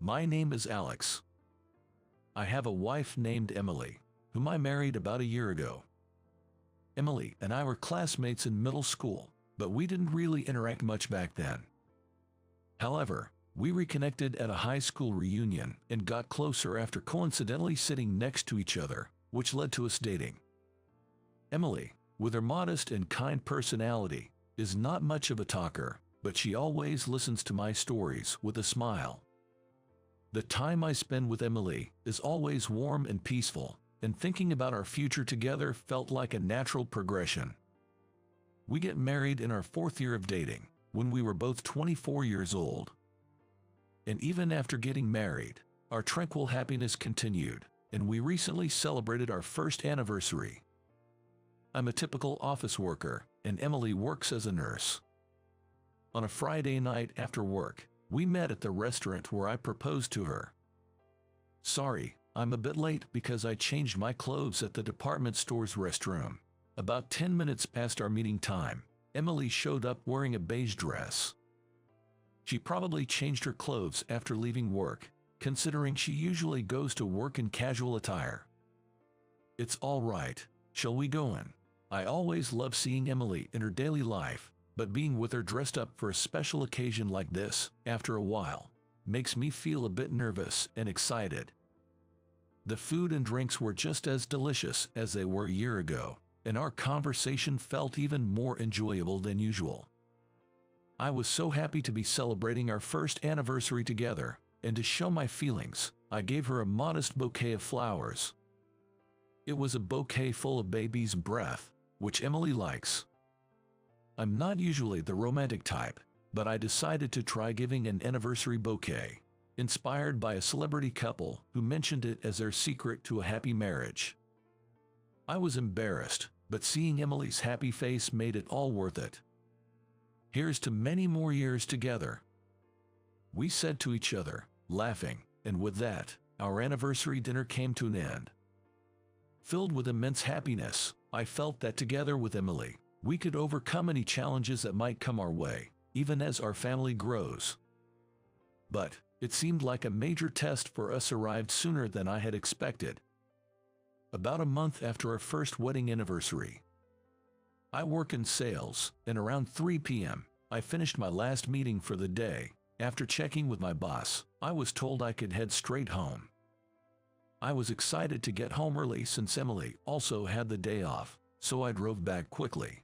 My name is Alex. I have a wife named Emily, whom I married about a year ago. Emily and I were classmates in middle school, but we didn't really interact much back then. However, we reconnected at a high school reunion and got closer after coincidentally sitting next to each other, which led to us dating. Emily, with her modest and kind personality, is not much of a talker, but she always listens to my stories with a smile. The time I spend with Emily is always warm and peaceful, and thinking about our future together felt like a natural progression. We get married in our 4th year of dating, when we were both 24 years old. And even after getting married, our tranquil happiness continued, and we recently celebrated our 1st anniversary. I'm a typical office worker, and Emily works as a nurse. On a Friday night after work, we met at the restaurant where I proposed to her. Sorry, I'm a bit late because I changed my clothes at the department store's restroom. About 10 minutes past our meeting time, Emily showed up wearing a beige dress. She probably changed her clothes after leaving work, considering she usually goes to work in casual attire. It's all right, shall we go in? I always love seeing Emily in her daily life, but being with her dressed up for a special occasion like this, after a while, makes me feel a bit nervous and excited. The food and drinks were just as delicious as they were a year ago, and our conversation felt even more enjoyable than usual. I was so happy to be celebrating our 1st anniversary together, and to show my feelings, I gave her a modest bouquet of flowers. It was a bouquet full of baby's breath, which Emily likes. I'm not usually the romantic type, but I decided to try giving an anniversary bouquet, inspired by a celebrity couple who mentioned it as their secret to a happy marriage. I was embarrassed, but seeing Emily's happy face made it all worth it. Here's to many more years together, we said to each other, laughing, and with that, our anniversary dinner came to an end. Filled with immense happiness, I felt that together with Emily, we could overcome any challenges that might come our way, even as our family grows. But it seemed like a major test for us arrived sooner than I had expected. About a month after our 1st wedding anniversary. I work in sales, and around 3 p.m., I finished my last meeting for the day. After checking with my boss, I was told I could head straight home. I was excited to get home early since Emily also had the day off, so I drove back quickly.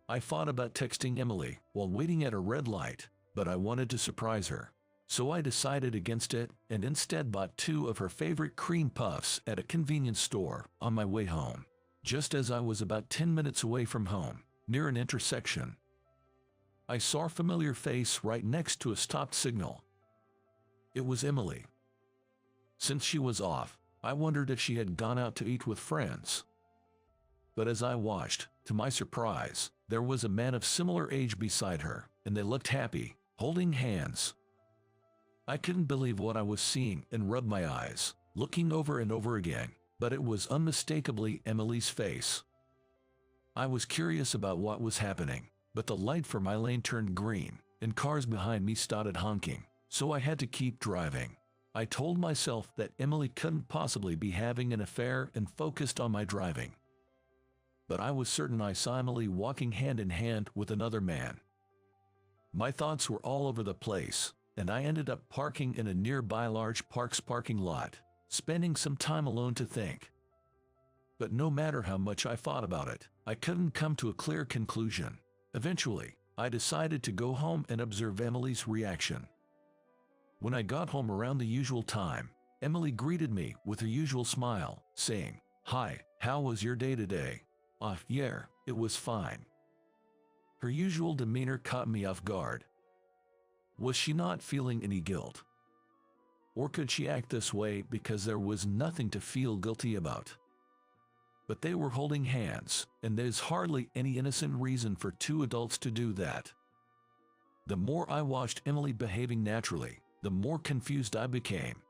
I thought about texting Emily while waiting at a red light, but I wanted to surprise her. So I decided against it and instead bought 2 of her favorite cream puffs at a convenience store on my way home, just as I was about 10 minutes away from home, near an intersection. I saw a familiar face right next to a stopped signal. It was Emily. Since she was off, I wondered if she had gone out to eat with friends. But as I watched, to my surprise, there was a man of similar age beside her, and they looked happy, holding hands. I couldn't believe what I was seeing and rubbed my eyes, looking over and over again, but it was unmistakably Emily's face. I was curious about what was happening, but the light for my lane turned green, and cars behind me started honking, so I had to keep driving. I told myself that Emily couldn't possibly be having an affair and focused on my driving. But I was certain I saw Emily walking hand in hand with another man. My thoughts were all over the place, and I ended up parking in a nearby large park's parking lot, spending some time alone to think. But no matter how much I thought about it, I couldn't come to a clear conclusion. Eventually, I decided to go home and observe Emily's reaction. When I got home around the usual time, Emily greeted me with her usual smile, saying, "Hi, how was your day today?" Yeah, it was fine." Her usual demeanor caught me off guard. Was she not feeling any guilt? Or could she act this way because there was nothing to feel guilty about? But they were holding hands, and there's hardly any innocent reason for 2 adults to do that. The more I watched Emily behaving naturally, the more confused I became.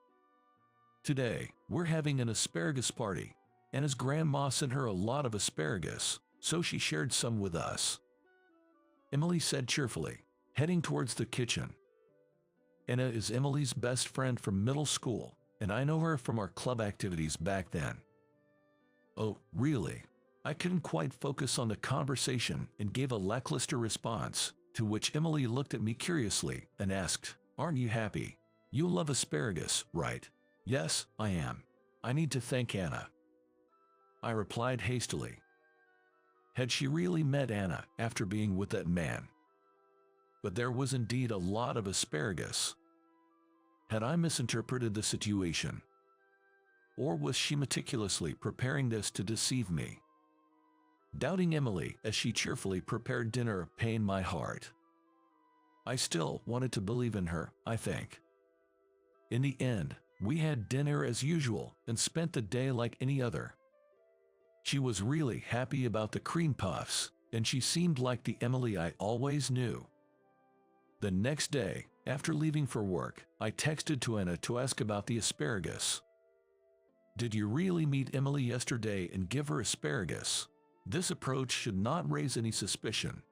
Today, we're having an asparagus party, and his grandma sent her a lot of asparagus, so she shared some with us. Emily said cheerfully, heading towards the kitchen. Anna is Emily's best friend from middle school, and I know her from our club activities back then. Oh, really? I couldn't quite focus on the conversation and gave a lackluster response, to which Emily looked at me curiously and asked, "Aren't you happy? You love asparagus, right?" "Yes, I am. I need to thank Anna," I replied hastily. Had she really met Anna after being with that man? But there was indeed a lot of asparagus. Had I misinterpreted the situation? Or was she meticulously preparing this to deceive me? Doubting Emily as she cheerfully prepared dinner pained my heart. I still wanted to believe in her, I think. In the end, we had dinner as usual and spent the day like any other. She was really happy about the cream puffs, and she seemed like the Emily I always knew. The next day, after leaving for work, I texted to Anna to ask about the asparagus. "Did you really meet Emily yesterday and give her asparagus? This approach should not raise any suspicion."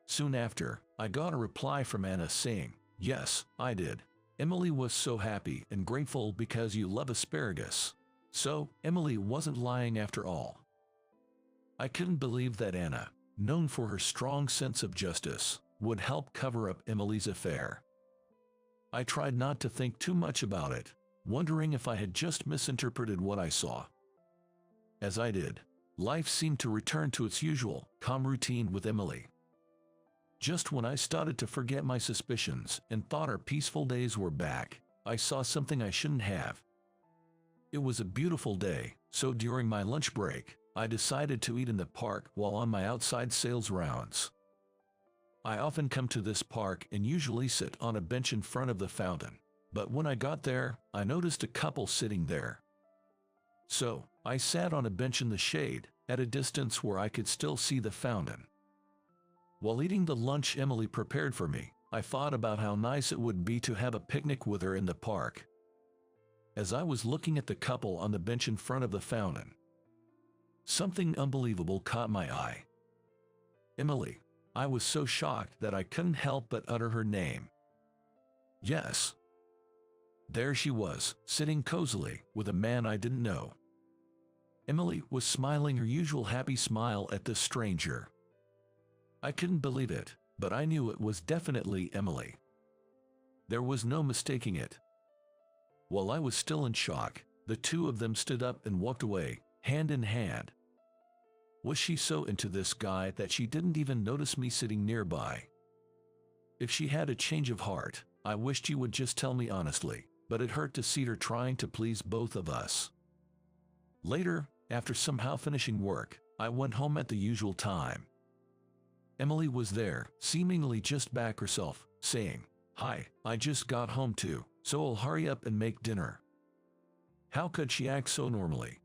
Soon after, I got a reply from Anna saying, "Yes, I did. Emily was so happy and grateful because you love asparagus." So, Emily wasn't lying after all. I couldn't believe that Anna, known for her strong sense of justice, would help cover up Emily's affair. I tried not to think too much about it, wondering if I had just misinterpreted what I saw. As I did, life seemed to return to its usual, calm routine with Emily. Just when I started to forget my suspicions and thought our peaceful days were back, I saw something I shouldn't have. It was a beautiful day, so during my lunch break, I decided to eat in the park while on my outside sales rounds. I often come to this park and usually sit on a bench in front of the fountain, but when I got there, I noticed a couple sitting there. So, I sat on a bench in the shade, at a distance where I could still see the fountain. While eating the lunch Emily prepared for me, I thought about how nice it would be to have a picnic with her in the park. As I was looking at the couple on the bench in front of the fountain, something unbelievable caught my eye. Emily. I was so shocked that I couldn't help but utter her name. Yes. There she was, sitting cozily with a man I didn't know. Emily was smiling her usual happy smile at this stranger. I couldn't believe it, but I knew it was definitely Emily. There was no mistaking it. While I was still in shock, the two of them stood up and walked away, hand in hand. Was she so into this guy that she didn't even notice me sitting nearby? If she had a change of heart, I wished she would just tell me honestly, but it hurt to see her trying to please both of us. Later, after somehow finishing work, I went home at the usual time. Emily was there, seemingly just back herself, saying, "Hi, I just got home too, so I'll hurry up and make dinner." How could she act so normally?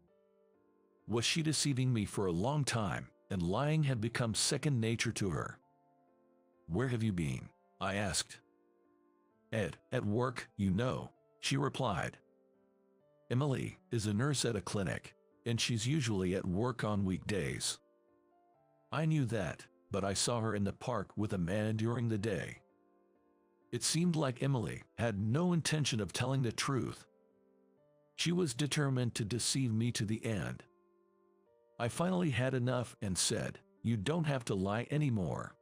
Was she deceiving me for a long time, and lying had become second nature to her? "Where have you been?" I asked. At work, you know," she replied. Emily is a nurse at a clinic, and she's usually at work on weekdays. I knew that, but I saw her in the park with a man during the day. It seemed like Emily had no intention of telling the truth. She was determined to deceive me to the end. I finally had enough and said, "You don't have to lie anymore."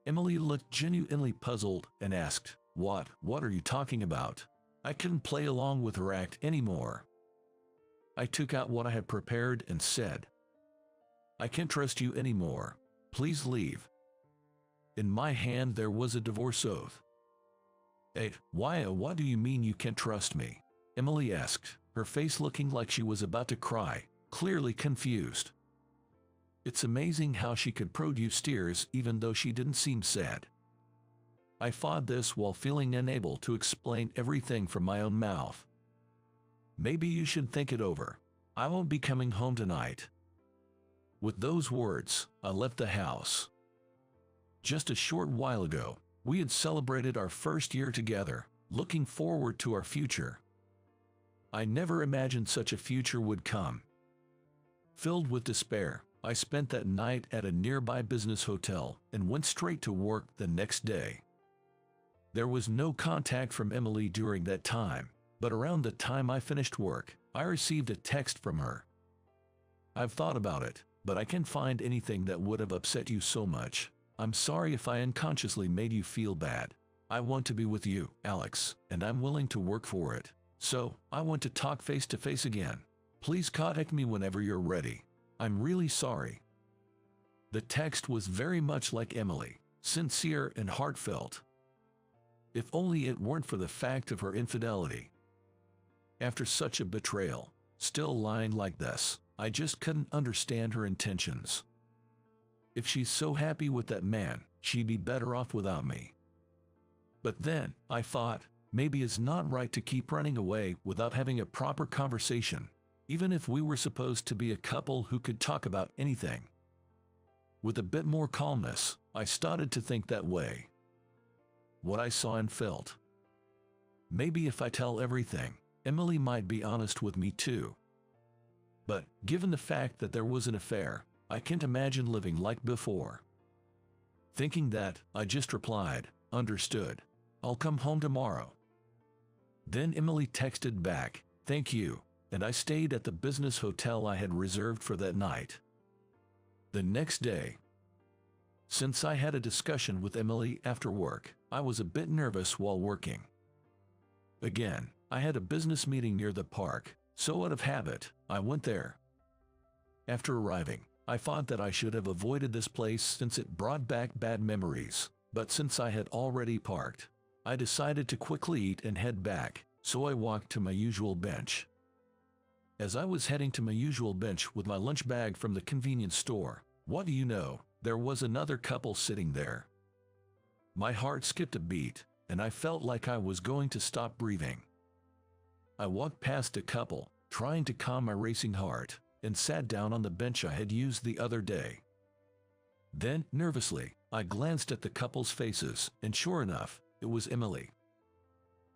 Emily looked genuinely puzzled and asked, What are you talking about?" I couldn't play along with her act anymore. I took out what I had prepared and said, "I can't trust you anymore. Please leave." In my hand there was a divorce oath. "Hey, what do you mean you can't trust me?" Emily asked, her face looking like she was about to cry, clearly confused. It's amazing how she could produce tears even though she didn't seem sad. I fought this while feeling unable to explain everything from my own mouth. "Maybe you should think it over. I won't be coming home tonight." With those words, I left the house. Just a short while ago, we had celebrated our first year together, looking forward to our future. I never imagined such a future would come. Filled with despair, I spent that night at a nearby business hotel and went straight to work the next day. There was no contact from Emily during that time, but around the time I finished work, I received a text from her. I've thought about it, but I can't find anything that would have upset you so much. I'm sorry if I unconsciously made you feel bad. I want to be with you, Alex, and I'm willing to work for it. So, I want to talk face to face again. Please contact me whenever you're ready. I'm really sorry. The text was very much like Emily, sincere and heartfelt. If only it weren't for the fact of her infidelity. After such a betrayal, still lying like this, I just couldn't understand her intentions. If she's so happy with that man, she'd be better off without me. But then, I thought, maybe it's not right to keep running away without having a proper conversation, even if we were supposed to be a couple who could talk about anything. With a bit more calmness, I started to think that way. What I saw and felt. Maybe if I tell everything, Emily might be honest with me too. But, given the fact that there was an affair, I can't imagine living like before. Thinking that, I just replied, "Understood. I'll come home tomorrow." Then Emily texted back, "Thank you," and I stayed at the business hotel I had reserved for that night. The next day, since I had a discussion with Emily after work, I was a bit nervous while working. Again, I had a business meeting near the park, so out of habit, I went there. After arriving, I thought that I should have avoided this place since it brought back bad memories, but since I had already parked, I decided to quickly eat and head back, so I walked to my usual bench. As I was heading to my usual bench with my lunch bag from the convenience store, what do you know, there was another couple sitting there. My heart skipped a beat, and I felt like I was going to stop breathing. I walked past a couple, trying to calm my racing heart, and sat down on the bench I had used the other day. Then, nervously, I glanced at the couple's faces, and sure enough, it was Emily.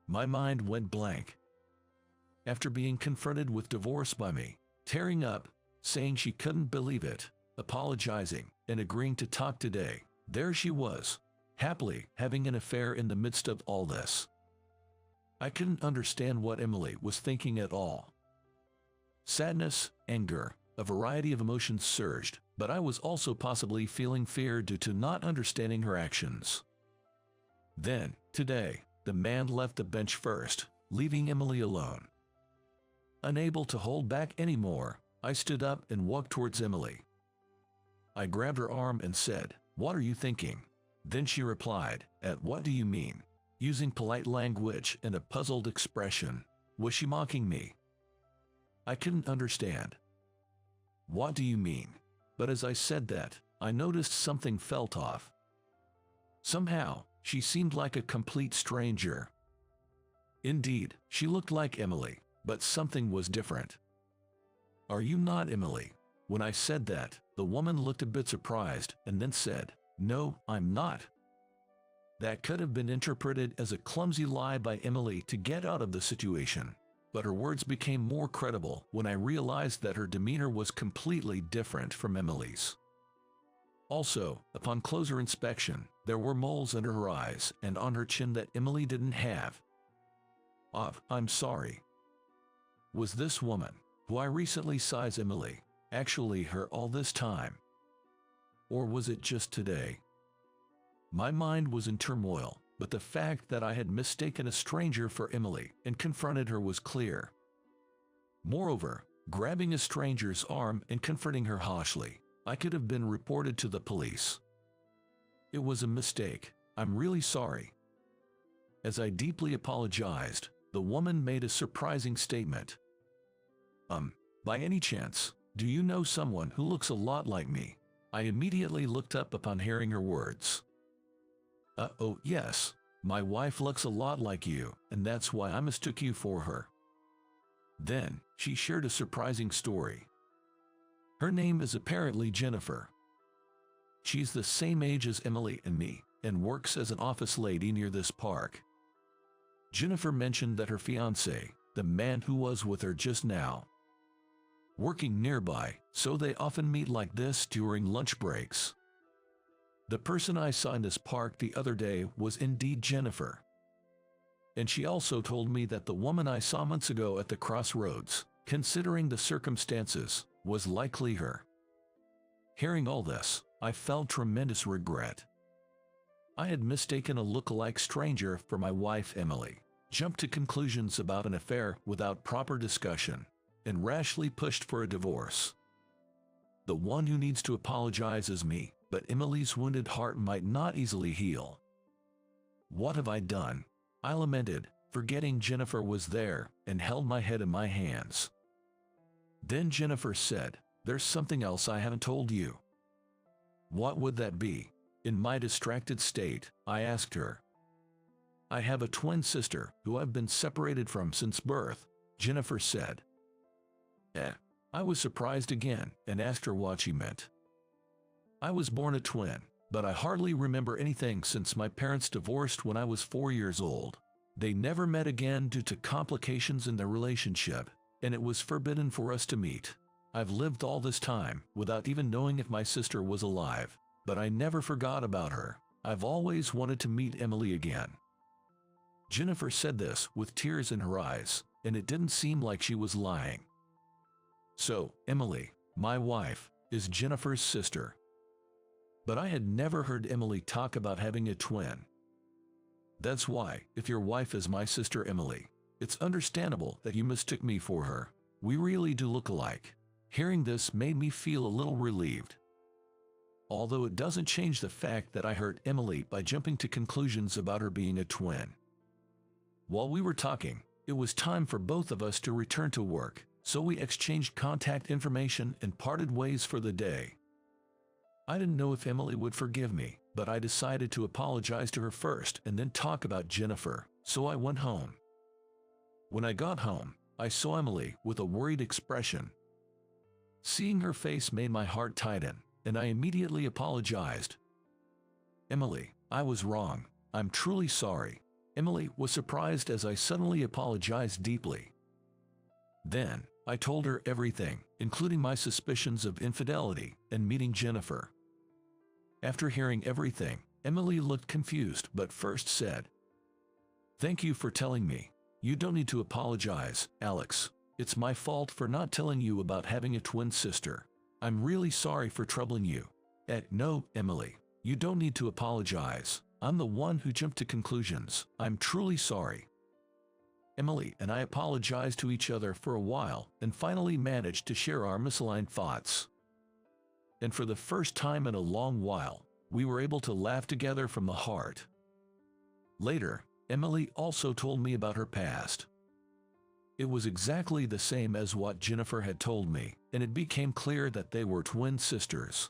My mind went blank. After being confronted with divorce by me, tearing up, saying she couldn't believe it, apologizing, and agreeing to talk today, there she was, happily having an affair in the midst of all this. I couldn't understand what Emily was thinking at all. Sadness, anger, a variety of emotions surged, but I was also possibly feeling fear due to not understanding her actions. Then, today, the man left the bench first, leaving Emily alone. Unable to hold back anymore, I stood up and walked towards Emily. I grabbed her arm and said, "What are you thinking?" Then she replied, "At what do you mean?" using polite language and a puzzled expression. Was she mocking me? I couldn't understand. "What do you mean?" But as I said that, I noticed something felt off. Somehow, she seemed like a complete stranger. Indeed, she looked like Emily, but something was different. "Are you not Emily?" When I said that, the woman looked a bit surprised and then said, "No, I'm not." That could have been interpreted as a clumsy lie by Emily to get out of the situation, but her words became more credible when I realized that her demeanor was completely different from Emily's. Also, upon closer inspection, there were moles under her eyes and on her chin that Emily didn't have. I'm sorry. Was this woman, who I recently saw as Emily, actually her all this time? Or was it just today? My mind was in turmoil, but the fact that I had mistaken a stranger for Emily and confronted her was clear. Moreover, grabbing a stranger's arm and confronting her harshly, I could have been reported to the police. It was a mistake. I'm really sorry. As I deeply apologized, the woman made a surprising statement. By any chance, do you know someone who looks a lot like me?" I immediately looked up upon hearing her words. Oh yes, my wife looks a lot like you, and that's why I mistook you for her." Then, she shared a surprising story. Her name is apparently Jennifer. She's the same age as Emily and me, and works as an office lady near this park. Jennifer mentioned that her fiancé, the man who was with her just now, working nearby, so they often meet like this during lunch breaks. The person I saw in this park the other day was indeed Jennifer, And she also told me that the woman I saw months ago at the crossroads, considering the circumstances, was likely her. Hearing all this, I felt tremendous regret. I had mistaken a look-alike stranger for my wife Emily, jumped to conclusions about an affair without proper discussion, and rashly pushed for a divorce. The one who needs to apologize is me, but Emily's wounded heart might not easily heal. What have I done? I lamented, forgetting Jennifer was there, and held my head in my hands. Then Jennifer said, "There's something else I haven't told you." What would that be? In my distracted state, I asked her. "I have a twin sister who I've been separated from since birth," Jennifer said. I was surprised again and asked her what she meant. "I was born a twin, but I hardly remember anything since my parents divorced when I was 4 years old. They never met again due to complications in their relationship, and it was forbidden for us to meet. I've lived all this time without even knowing if my sister was alive, but I never forgot about her. I've always wanted to meet Emily again." Jennifer said this with tears in her eyes, and it didn't seem like she was lying. So, Emily, my wife, is Jennifer's sister. But I had never heard Emily talk about having a twin. That's why, if your wife is my sister Emily, it's understandable that you mistook me for her. We really do look alike. Hearing this made me feel a little relieved. Although it doesn't change the fact that I hurt Emily by jumping to conclusions about her being a twin. While we were talking, it was time for both of us to return to work, so we exchanged contact information and parted ways for the day. I didn't know if Emily would forgive me, but I decided to apologize to her first and then talk about Jennifer, so I went home. When I got home, I saw Emily with a worried expression. Seeing her face made my heart tighten, and I immediately apologized. "Emily, I was wrong. I'm truly sorry." Emily was surprised as I suddenly apologized deeply. Then, I told her everything, including my suspicions of infidelity and meeting Jennifer. After hearing everything, Emily looked confused but first said, "Thank you for telling me. You don't need to apologize, Alex. It's my fault for not telling you about having a twin sister. I'm really sorry for troubling you." No, Emily, you don't need to apologize. I'm the one who jumped to conclusions. I'm truly sorry. Emily and I apologized to each other for a while and finally managed to share our misaligned thoughts. And for the first time in a long while, we were able to laugh together from the heart. Later, Emily also told me about her past. It was exactly the same as what Jennifer had told me, and it became clear that they were twin sisters.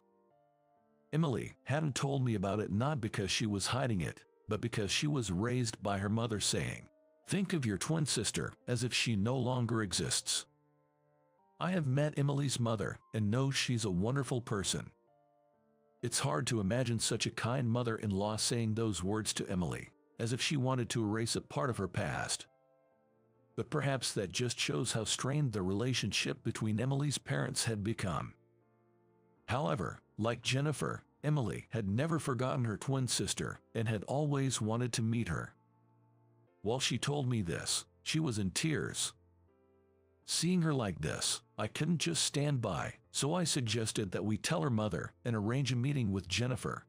Emily hadn't told me about it not because she was hiding it, but because she was raised by her mother saying, "Think of your twin sister as if she no longer exists." I have met Emily's mother and know she's a wonderful person. It's hard to imagine such a kind mother-in-law saying those words to Emily, as if she wanted to erase a part of her past. But perhaps that just shows how strained the relationship between Emily's parents had become. However, like Jennifer, Emily had never forgotten her twin sister and had always wanted to meet her. While she told me this, she was in tears. Seeing her like this, I couldn't just stand by, so I suggested that we tell her mother and arrange a meeting with Jennifer.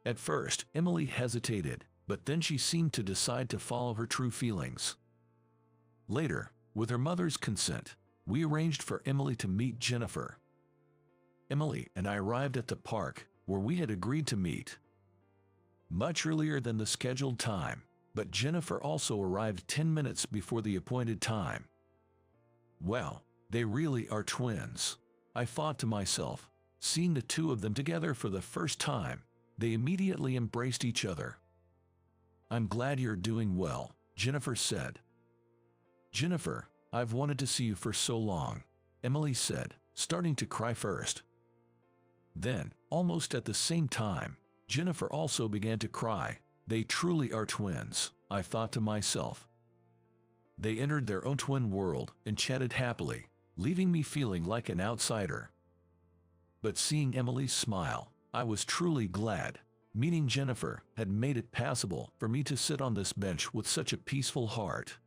At first, Emily hesitated, but then she seemed to decide to follow her true feelings. Later, with her mother's consent, we arranged for Emily to meet Jennifer. Emily and I arrived at the park, where we had agreed to meet. Much earlier than the scheduled time, but Jennifer also arrived 10 minutes before the appointed time. Well, they really are twins, I thought to myself. Seeing the two of them together for the first time, they immediately embraced each other. "I'm glad you're doing well," Jennifer said. "Jennifer, I've wanted to see you for so long," Emily said, starting to cry first. Then, almost at the same time, Jennifer also began to cry. They truly are twins, I thought to myself. They entered their own twin world and chatted happily, leaving me feeling like an outsider. But seeing Emily's smile, I was truly glad. Meeting Jennifer had made it passable for me to sit on this bench with such a peaceful heart.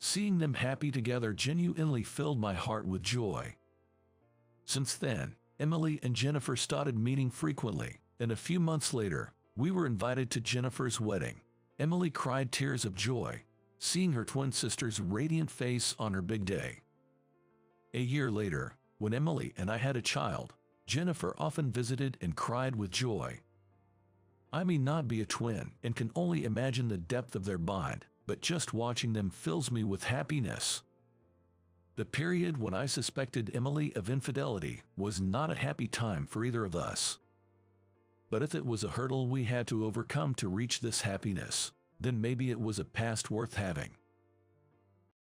Seeing them happy together genuinely filled my heart with joy. Since then, Emily and Jennifer started meeting frequently, and a few months later, we were invited to Jennifer's wedding. Emily cried tears of joy, seeing her twin sister's radiant face on her big day. A year later, when Emily and I had a child, Jennifer often visited and cried with joy. I may not be a twin and can only imagine the depth of their bond, but just watching them fills me with happiness. The period when I suspected Emily of infidelity was not a happy time for either of us. But if it was a hurdle we had to overcome to reach this happiness, then maybe it was a past worth having.